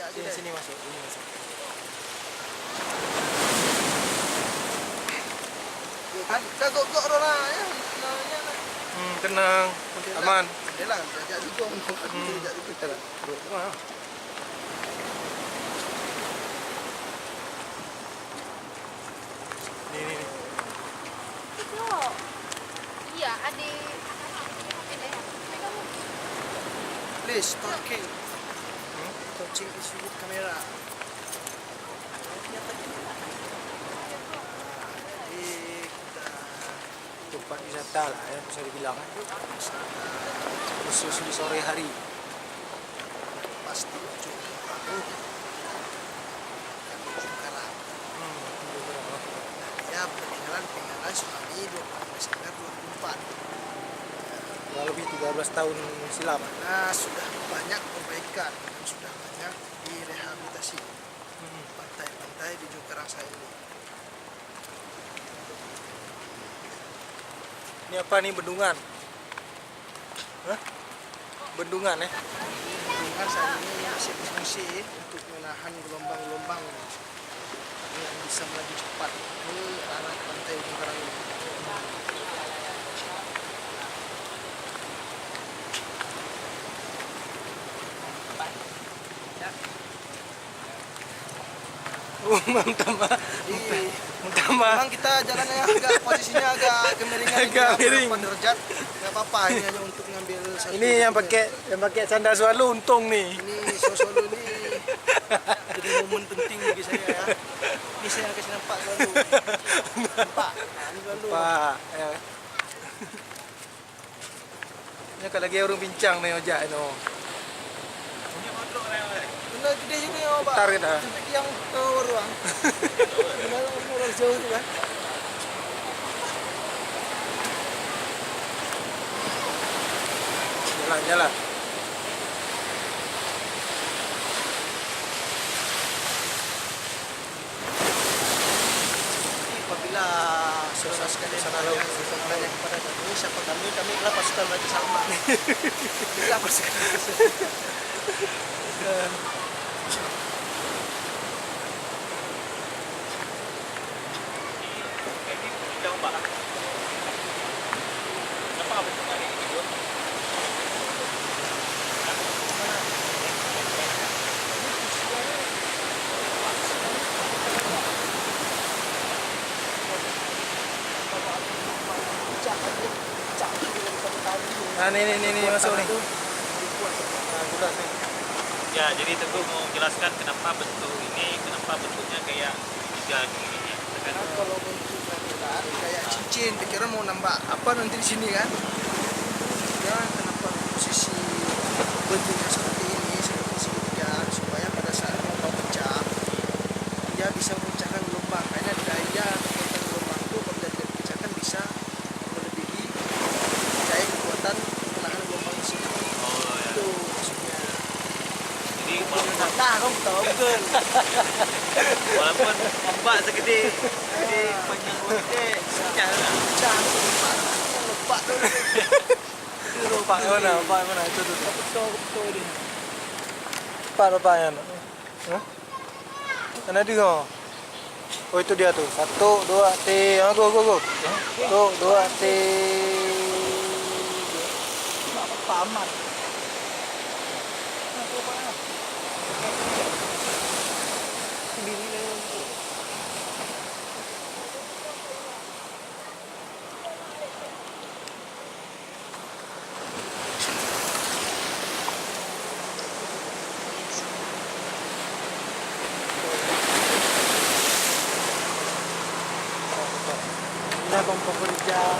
Sini masuk, ini masuk. Kan kagok-gok orang ya, namanya. Tenang, aman. Adalah jajak juga untuk jajak kita lah. Ini. Itu. Iya, adik. Ini. Pegang. Please, talking. Touching is with kamera. Jadi kita Tempat wisata lah ya, bisa dibilang. Khusus di sore hari. pasti ujung baru yang ujung kalah. Ya peninggalan tsunami 20 Desember 2004. Kurang lebih 13 tahun silam. Nah sudah banyak perbaikan dan sudah banyak direhabilitasi pantai-pantai di Ujung Karangsa ini. Ini apa nih, bendungan? Hah? Bendungan ya? Bendungan saat ini masih berfungsi untuk menahan gelombang-gelombang yang bisa melaju cepat ke arah pantai Ujung Karang ini. Mantap, Pak. Jadi Mantap, Pak. memang kita jalannya agak posisinya agak kemiringan, Agak miring. derajat. Nggak apa-apa, ini hanya untuk ngambil satu. Ini yang pakai sandal selalu untung nih. Ini solo ini jadi momen penting bagi saya ya. Ini saya kasih nampak selalu. Nampak, nah, ini selalu. Pak, ya. Ini kalau lagi orang bincang nih ojak ini. Benar gede juga ya Pak. Putar kita. Seperti yang ruang. Benar orang jauh itu kan. Jalan. Apabila saudara sekalian bertanya kepada kami siapa kami adalah pasukan Raja Salman. Inilah pasukan Raja Salman. Nah, ini masuk nih. Nah, jelas nih. Ya, jadi Teguh mau jelaskan kenapa bentuknya kayak segitiga gini ya. Kan? Nah, kalau bentuk rangkaian kayak cincin, pikiran mau nambah apa nanti di sini kan? Ya, kenapa posisi bentuknya seperti ini, seperti segitiga, supaya pada saat gelombang pecah, dia bisa memecahkan gelombang. Karena daya kekuatan gelombang itu apabila dia dipecahkan bisa melebihi daya kekuatan penahan gelombang tersebut. Oh ya. Itu maksudnya. Jadi walaupun Nah, kamu tahu betul. ombak segede panjang gede, pecah lah. Pecah, lepak tuh. Pak mana? Itu tuh. Betul dia. Pak yang. Hah? Mana dia? Oh, itu dia tuh. 1 2 3. Go. 1 2 3. Paman. Ini kompor kerja.